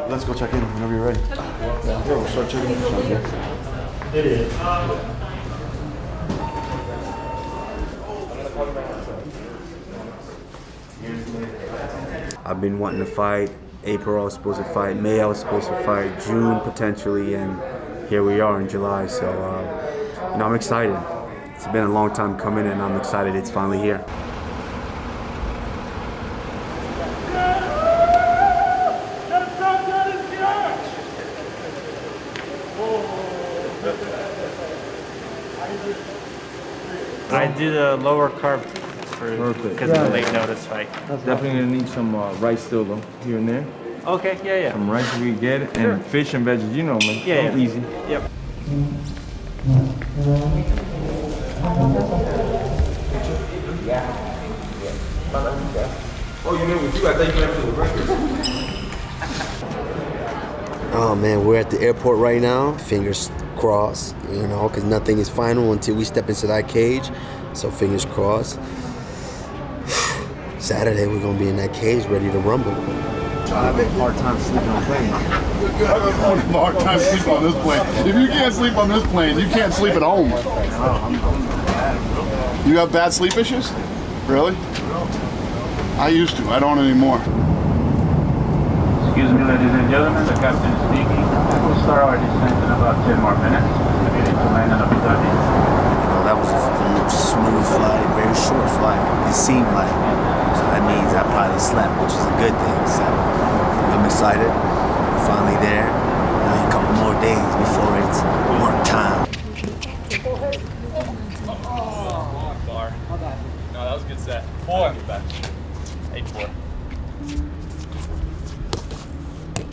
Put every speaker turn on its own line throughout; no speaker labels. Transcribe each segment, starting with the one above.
Let's go check in whenever you're ready. Yeah, we'll start checking in.
It is.
I've been wanting to fight. April I was supposed to fight. May I was supposed to fight. June potentially, and here we are in July. So, I'm excited. It's been a long time coming, and I'm excited it's finally here.
I did a lower carb because of the late notice fight.
Definitely gonna need some rice still though, here and there.
Okay, yeah.
Some rice if we get it, and fish and veggies, you know, man.
Yeah.
Easy.
Yep.
Oh, you mean with you? I thought you meant for the breakfast.
Oh man, we're at the airport right now. Fingers crossed, because nothing is final until we step into that cage. So fingers crossed. Saturday we're gonna be in that cage, ready to rumble.
I have a hard time sleeping on planes.
I have a hard time sleeping on this plane. If you can't sleep on this plane, you can't sleep at home. You have bad sleep issues? Really? I used to. I don't anymore.
Excuse me, ladies and gentlemen, the captain is speaking. We'll start our descent in about 10 more minutes. We need to land in Abu Dhabi.
That was a smooth flight, very short flight. It seemed like. So that means I probably slept, which is a good thing. So I'm excited. We're finally there. Only a couple more days before it's work time.
No, that was a good set. 4. 8-4.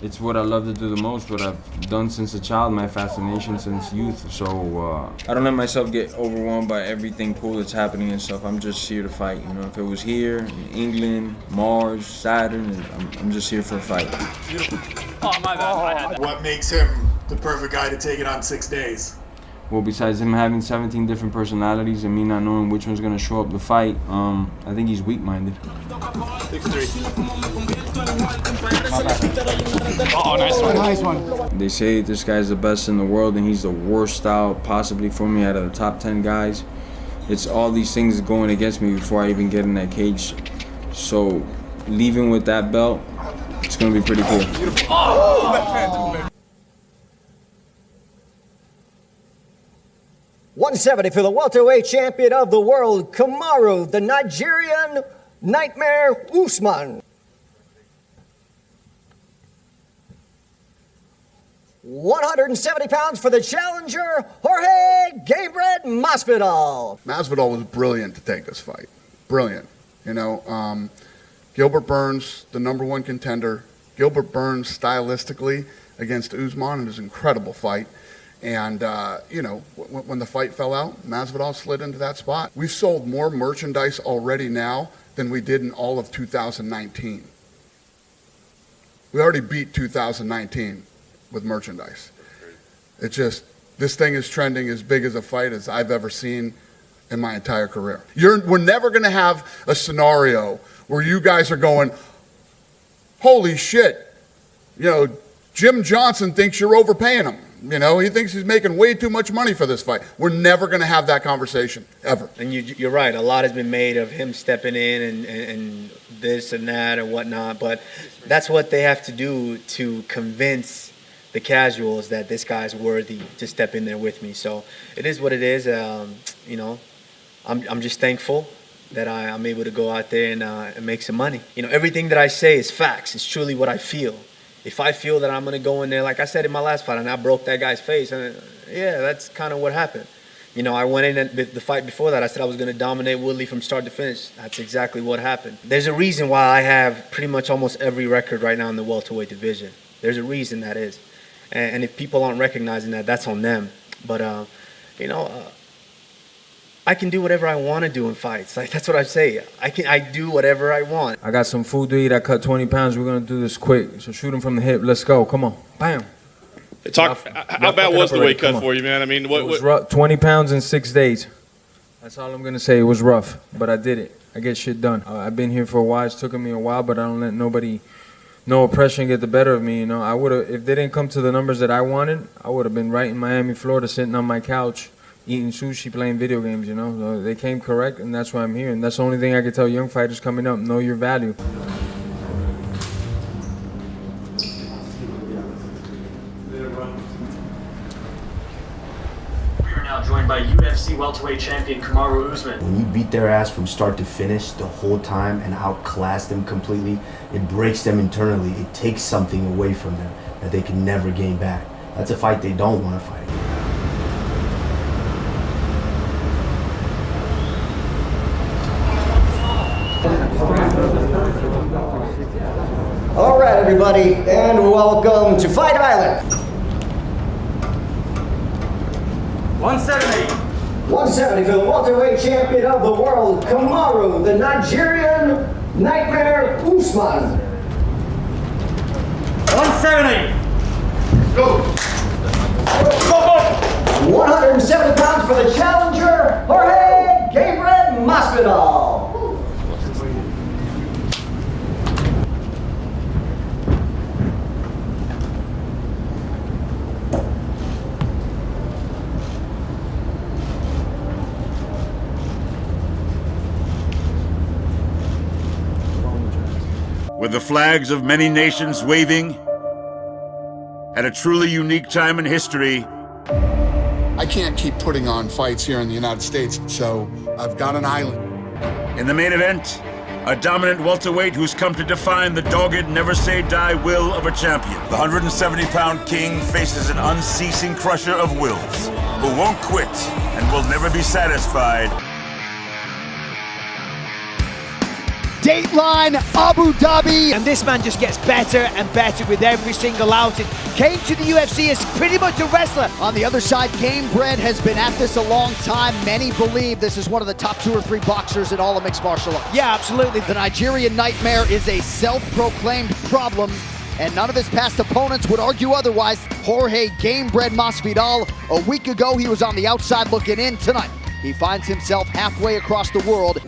It's what I love to do the most, what I've done since a child, my fascination since youth. So I don't let myself get overwhelmed by everything cool that's happening and stuff. I'm just here to fight. If it was here, in England, Mars, Saturn, I'm just here for a fight.
Oh, my bad.
What makes him the perfect guy to take it on 6 days?
Well, besides him having 17 different personalities and me not knowing which one's gonna show up to fight, I think he's weak-minded.
6-3. Oh, nice one.
They say this guy's the best in the world and he's the worst out possibly for me out of the top 10 guys. It's all these things going against me before I even get in that cage. So leaving with that belt, it's gonna be pretty cool.
Oh!
170 for the welterweight champion of the world, Kamaru, the Nigerian Nightmare Usman. 170 pounds for the challenger, Jorge Gabriel Masvidal.
Masvidal was brilliant to take this fight. Brilliant. Gilbert Burns, the #1 contender. Gilbert Burns stylistically against Usman in his incredible fight. And, when the fight fell out, Masvidal slid into that spot. We've sold more merchandise already now than we did in all of 2019. We already beat 2019 with merchandise. It's just, this thing is trending as big as a fight as I've ever seen in my entire career. We're never going to have a scenario where you guys are going, holy shit, Jim Johnson thinks you're overpaying him. He thinks he's making way too much money for this fight. We're never going to have that conversation, ever.
And you're right. A lot has been made of him stepping in and this and that and whatnot. But that's what they have to do to convince the casuals that this guy's worthy to step in there with me. So it is what it is. I'm just thankful that I'm able to go out there and make some money. Everything that I say is facts. It's truly what I feel. If I feel that I'm going to go in there, like I said in my last fight, and I broke that guy's face, and yeah, that's kind of what happened. I went in and the fight before that, I said I was going to dominate Woodley from start to finish. That's exactly what happened. There's a reason why I have pretty much almost every record right now in the welterweight division. There's a reason that is. And if people aren't recognizing that, that's on them. But, I can do whatever I want to do in fights. Like, that's what I say. I do whatever I want.
I got some food to eat. I cut 20 pounds. We're going to do this quick. So shoot him from the hip. Let's go. Come on. Bam.
How bad was the weight cut for you, man? I mean, what?
It was rough. 20 pounds in 6 days. That's all I'm going to say. It was rough, but I did it. I get shit done. I've been here for a while. It's taken me a while, but I don't let nobody no oppression get the better of me. You know, I would have, if they didn't come to the numbers that I wanted, I would have been right in Miami, Florida, sitting on my couch, eating sushi, playing video games. You know, so they came correct, and that's why I'm here. And that's the only thing I can tell young fighters coming up: know your value.
Joined by UFC welterweight champion Kamaru Usman.
When you beat their ass from start to finish the whole time and outclass them completely, it breaks them internally. It takes something away from them that they can never gain back. That's a fight they don't want to fight.
All right, everybody, and welcome to Fight Island.
170.
170 for the welterweight champion of the world, Kamaru, the Nigerian Nightmare Usman.
170.
Go. 170 pounds for the challenger, Jorge Gabriel Masvidal.
With the flags of many nations waving, at a truly unique time in history.
I can't keep putting on fights here in the United States, so I've got an island.
In the main event, a dominant welterweight who's come to define the dogged, never-say-die will of a champion. The 170-pound king faces an unceasing crusher of wills, who won't quit and will never be satisfied.
Dateline Abu Dhabi, and this man just gets better and better with every single outing. Came to the UFC as pretty much a wrestler. On the other side, Gamebred has been at this a long time. Many believe this is one of the top 2 or 3 boxers in all of mixed martial arts. Yeah, absolutely. The Nigerian Nightmare is a self-proclaimed problem, and none of his past opponents would argue otherwise. Jorge Gamebred Masvidal, a week ago he was on the outside looking in. Tonight he finds himself halfway across the world.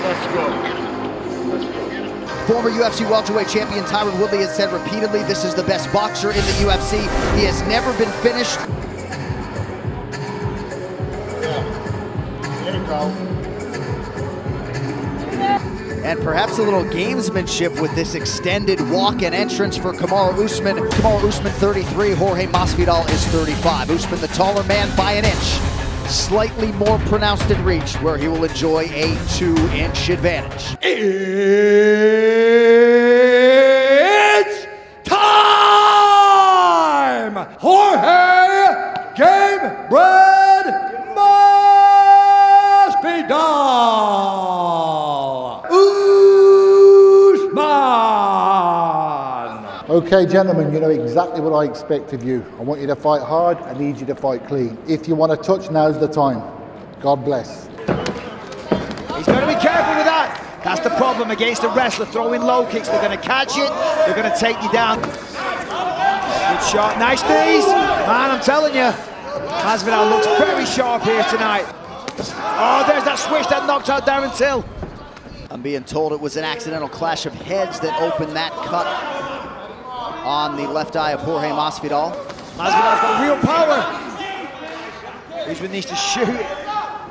Let's go.
Former UFC welterweight champion Tyron Woodley has said repeatedly this is the best boxer in the UFC. He has never been finished.
There you go.
And perhaps a little gamesmanship with this extended walk and entrance for Kamaru Usman. Kamaru Usman 33, Jorge Masvidal is 35. Usman the taller man by an inch. Slightly more pronounced in reach, where he will enjoy a 2-inch advantage.
It's time! Jorge Gamebred Masvidal! Usman!
Okay, gentlemen, you know exactly what I expect of you. I want you to fight hard. I need you to fight clean. If you want to touch, now's the time. God bless.
He's got to be careful with that. That's the problem against a wrestler. Throwing low kicks, they're going to catch it. They're going to take you down. Good shot. Nice knees. Man, I'm telling you, Masvidal looks very sharp here tonight. Oh, there's that switch that knocked out Darren Till. I'm being told it was an accidental clash of heads that opened that cut on the left eye of Jorge Masvidal. Masvidal's got real power. Usman needs to shoot.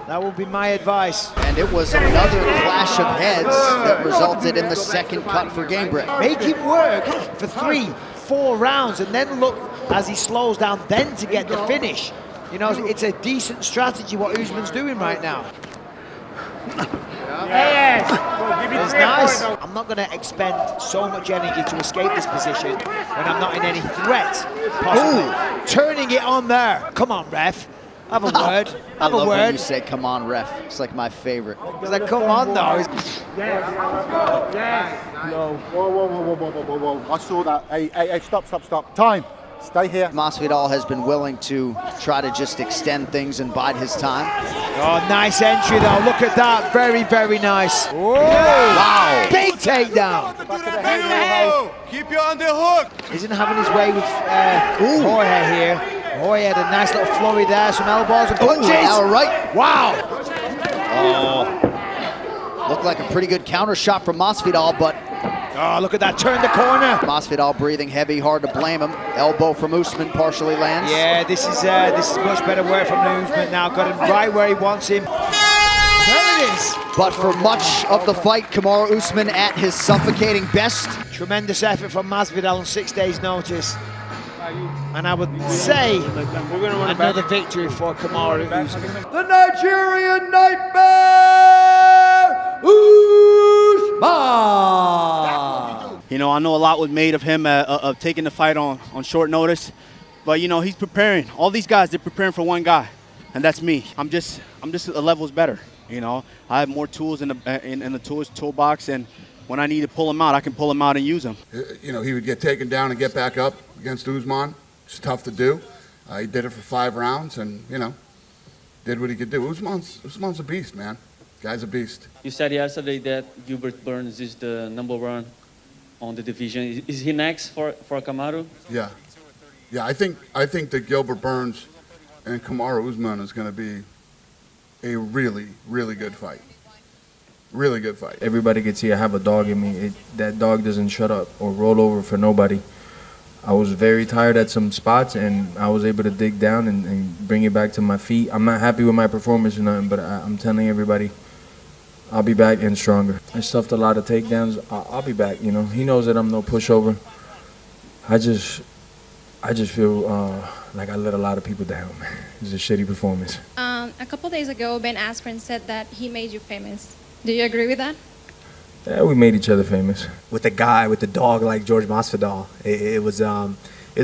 That will be my advice. And it was another clash of heads that resulted in the second cut for Gamebred. Make him work for 3-4 rounds and then look as he slows down, then to get the finish. You know, it's a decent strategy what Usman's doing right now. It's nice. I'm not going to expend so much energy to escape this position when I'm not in any threat, possibly. Ooh. Turning it on there. Come on, ref. Have a word. Have a word. When you say, come on, ref. It's like my favorite. It's like, come on, though.
No. Whoa. I saw that. Hey, stop. Time. Stay here.
Masvidal has been willing to try to just extend things and bide his time. Oh, nice entry, though. Look at that. Very, very nice. Whoa. Wow. Big takedown.
Keep you on the hook.
Isn't having his way with Jorge here. Jorge had a nice little flurry there, some elbows and punches. All right. Wow. Oh. like a pretty good counter shot from Masvidal, but oh, look at that, turn the corner. Masvidal breathing heavy, hard to blame him. Elbow from Usman partially lands. Yeah, this is much better work from Usman now. Got him right where he wants him. There it is. But for much of the fight, Kamaru Usman at his suffocating best. Tremendous effort from Masvidal on 6 days' notice. And I would say another victory for Kamaru Usman.
The Nigerian Nightmare, Usman!
You know, I know a lot was made of him of taking the fight on short notice, but you know, he's preparing. All these guys, they're preparing for one guy, and that's me. I'm just a levels better. You know, I have more tools in the toolbox, and when I need to pull them out, I can pull them out and use them.
You know, he would get taken down and get back up against Usman. It's tough to do. He did it for 5 rounds, and you know, did what he could do. Usman's a beast, man. Guy's a beast.
You said yesterday that Gilbert Burns is the #1 on the division. Is he next for Kamaru?
Yeah, I think that Gilbert Burns and Kamaru Usman is going to be a really, really good fight. Really good fight.
Everybody can see I have a dog in me. That dog doesn't shut up or roll over for nobody. I was very tired at some spots, and I was able to dig down and bring it back to my feet. I'm not happy with my performance or nothing, but I'm telling everybody, I'll be back and stronger. I stuffed a lot of takedowns. I'll be back. You know, he knows that I'm no pushover. I just feel like I let a lot of people down. It was a shitty performance.
A couple days ago, Ben Askren said that he made you famous. Do you agree with that?
Yeah, we made each other famous.
With a guy, with a dog like George Masvidal, it was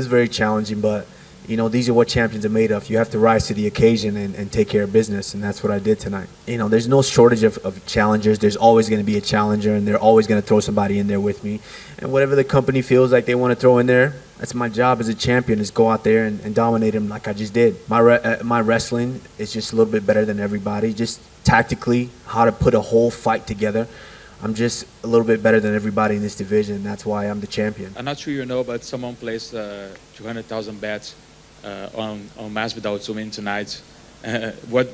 very challenging, but you know, these are what champions are made of. You have to rise to the occasion and take care of business, and that's what I did tonight. You know, there's no shortage of challengers. There's always going to be a challenger, and they're always going to throw somebody in there with me. And whatever the company feels like they want to throw in there, that's my job as a champion, is go out there and dominate them like I just did. My wrestling is just a little bit better than everybody. Just tactically, how to put a whole fight together. I'm just a little bit better than everybody in this division. That's why I'm the champion.
I'm not sure you know, but someone placed 200,000 bets on Masvidal to win tonight. What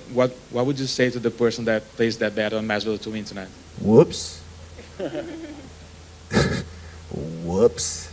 would you say to the person that placed that bet on Masvidal to win tonight?
Whoops. Whoops.